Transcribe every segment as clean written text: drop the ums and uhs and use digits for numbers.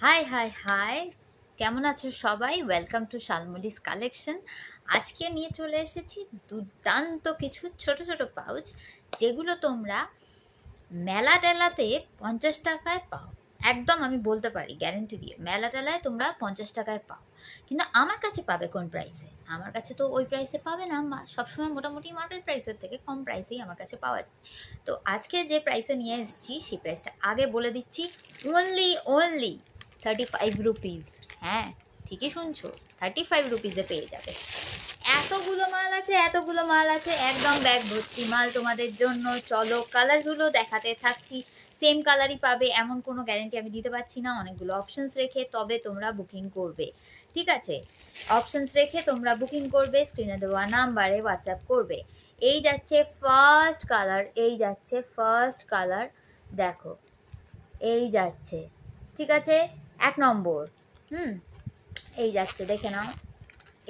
High high high, কেমন আছো সবাই? ওয়েলকাম টু শালমুডিস কালেকশন। আজকে নিয়ে চলে এসেছি দুর্দান্ত কিছু ছোট ছোট পাউচ, যেগুলো তোমরা মেলা টেলাতে 50 টাকায় পাও। একদম আমি বলতে পারি গ্যারেন্টি দিয়ে, মেলা টেলায় তোমরা 50 টাকায় পাও। কিন্তু আমার কাছে পাবে কোন প্রাইসে? আমার কাছে তো ওই প্রাইসে পাবে না, সবসময় মোটামুটি মার্কেট প্রাইসের থেকে কম প্রাইসেই আমার কাছে পাওয়া যায়। তো আজকে যে প্রাইসে নিয়ে এসেছি সেই প্রাইসটা আগে বলে দিচ্ছি। Only 35 rupees. হ্যাঁ, ঠিকই শুনছো, 35 রুপিসে পেয়ে যাবে। এতগুলো মাল আছে, একদম ব্যাগ ভর্তি মাল তোমাদের জন্য। চলো, কালারগুলো দেখাতে থাকছি। সেম কালারই পাবে এমন কোনো গ্যারেন্টি আমি দিতে পারছি না। অনেকগুলো অপশনস রেখে তবে তোমরা বুকিং করবে, ঠিক আছে? অপশনস রেখে তোমরা বুকিং করবে, স্ক্রিনে দেওয়া নাম্বারে হোয়াটসঅ্যাপ করবে। এই যাচ্ছে ফার্স্ট কালার, দেখো এই যাচ্ছে, ঠিক আছে? 1 নম্বর। এই যাচ্ছে, দেখে নাও।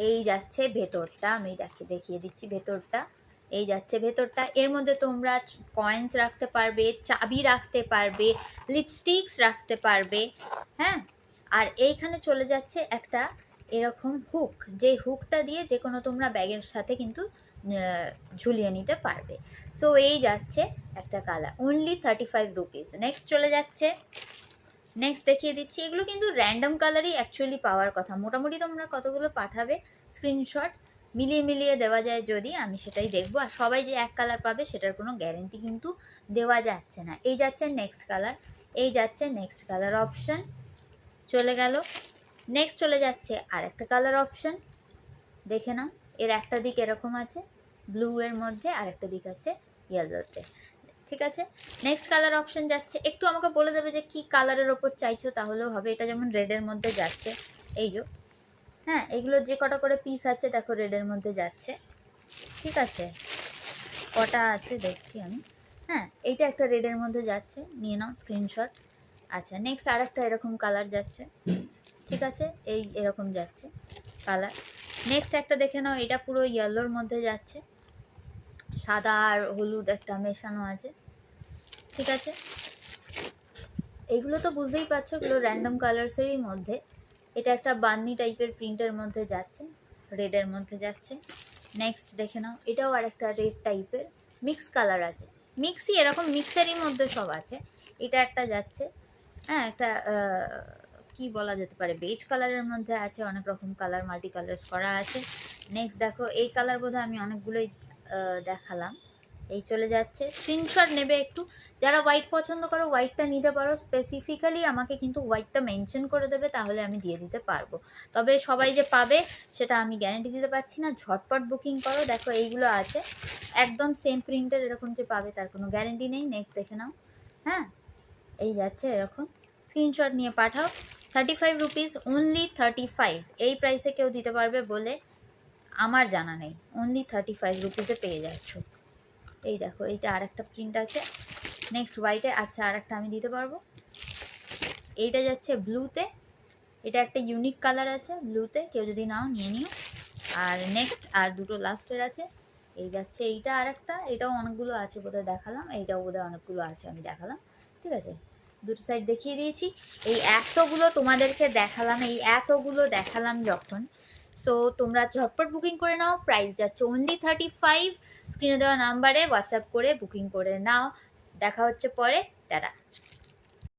এই যাচ্ছে ভেতরটা, আমি দেখিয়ে দিচ্ছি ভেতরটা। এই যাচ্ছে ভেতরটা। এর মধ্যে তোমরা কয়েন্স রাখতে পারবে, চাবি রাখতে পারবে, লিপস্টিক্স রাখতে পারবে। হ্যাঁ, আর এইখানে চলে যাচ্ছে একটা এরকম হুক, যে হুকটা দিয়ে যে কোনো তোমরা ব্যাগের সাথে কিন্তু ঝুলিয়ে নিতে পারবে। সো এই যাচ্ছে একটা কালার, অনলি 35 রুপিস। নেক্সট চলে যাচ্ছে, নেক্সট দেখিয়ে দিচ্ছি। এগুলো কিন্তু র্যান্ডম কালারই অ্যাকচুয়ালি পাওয়ার কথা। মোটামুটি তোমরা কতগুলো পাঠাবে স্ক্রিনশট, মিলিয়ে মিলিয়ে দেওয়া যায় যদি, আমি সেটাই দেখবো। আর সবাই যে এক কালার পাবে সেটার কোনো গ্যারেন্টি কিন্তু দেওয়া যাচ্ছে না। এই যাচ্ছে নেক্সট কালার, এই যাচ্ছে নেক্সট কালার অপশন, চলে গেল। নেক্সট চলে যাচ্ছে আর একটা কালার অপশন, দেখে নাও। এর একটা দিক এরকম আছে ব্লু এর মধ্যে, আর একটা দিক আছে ইয়েলোতে, ঠিক আছে? নেক্সট কালার অপশন যাচ্ছে, একটু আমাকে বলে দেবে যে কি কালারের ওপর চাইছো, তাহলেও হবে। এটা যেমন রেডের মধ্যে যাচ্ছে, এই যে, হ্যাঁ, এগুলো যে কটা করে পিস আছে দেখো রেডের মধ্যে যাচ্ছে, ঠিক আছে? কটা আছে দেখছি আমি। হ্যাঁ, এইটা একটা রেডের মধ্যে যাচ্ছে, নিয়ে নাও স্ক্রিনশট। আচ্ছা, নেক্সট আর একটা এরকম কালার যাচ্ছে, ঠিক আছে? এই এরকম যাচ্ছে কালার। নেক্সট একটা দেখে নাও, এটা পুরো ইয়েলোর মধ্যে যাচ্ছে, সাদা আর হলুদ একটা মেশানো আছে, ঠিক আছে? এগুলো তো বুঝতেই পারছো, এগুলো র্যান্ডম কালার্সেরই মধ্যে। এটা একটা বান্নি টাইপের প্রিন্টের মধ্যে যাচ্ছে, রেডের মধ্যে যাচ্ছে। নেক্সট দেখে নাও, এটাও আর একটা রেড টাইপের, মিক্স কালার আছে, মিক্সই এরকম মিক্সেরই মধ্যে সব আছে। এটা একটা যাচ্ছে, হ্যাঁ, একটা কি বলা যেতে পারে, বেজ কালারের মধ্যে আছে, অনেক রকম কালার মাল্টি কালার্স করা আছে। নেক্সট দেখো, এই কালার বোধহয় আমি অনেকগুলোই দেখালাম। এই চলে যাচ্ছে, স্ক্রিনশট নেবে একটু। যারা হোয়াইট পছন্দ করো হোয়াইটটা নিতে পারো, স্পেসিফিক্যালি আমাকে কিন্তু হোয়াইটটা মেনশন করে দেবে, তাহলে আমি দিয়ে দিতে পারবো। তবে সবাই যে পাবে সেটা আমি গ্যারান্টি দিতে পারছি না। ঝটপট বুকিং করো, দেখো এইগুলো আছে একদম সেম প্রিন্টের, এরকম যে পাবে তার কোনো গ্যারান্টি নেই। নেক্সট দেখে নাও, হ্যাঁ, এই যাচ্ছে এরকম, স্ক্রিনশট নিয়ে পাঠাও। 35 রুপিস, অনলি 35। এই প্রাইসে কেউ দিতে পারবে বলে আমার জানা নেই। অনলি 35 রুপিসে পেয়ে যাচ্ছ। এই দেখো, এইটা আর একটা প্রিন্ট আছে, নেক্সট হোয়াইটে। আচ্ছা, আর একটা আমি দিতে পারবো, এইটা যাচ্ছে ব্লুতে। এটা একটা ইউনিক কালার আছে ব্লুতে, কেউ যদি নাও নিয়ে নিও। আর নেক্সট আর দুটো লাস্টের আছে, এই যাচ্ছে এইটা আর একটা, এটাও অনেকগুলো আছে বোধহয় দেখালাম, এইটাও বোধহয় অনেকগুলো আছে আমি দেখালাম, ঠিক আছে? দুটো সাইড দেখিয়ে দিয়েছি। এই এতগুলো তোমাদেরকে দেখালাম, এই এতগুলো দেখালাম যখন, সো তোমরা ঝটপট বুকিং করে নাও। প্রাইস যাচ্ছে অনলি 35। স্ক্রিনে দেওয়া নাম্বারে হোয়াটসঅ্যাপ করে বুকিং করে নাও। দেখা হচ্ছে পরে, টাটা।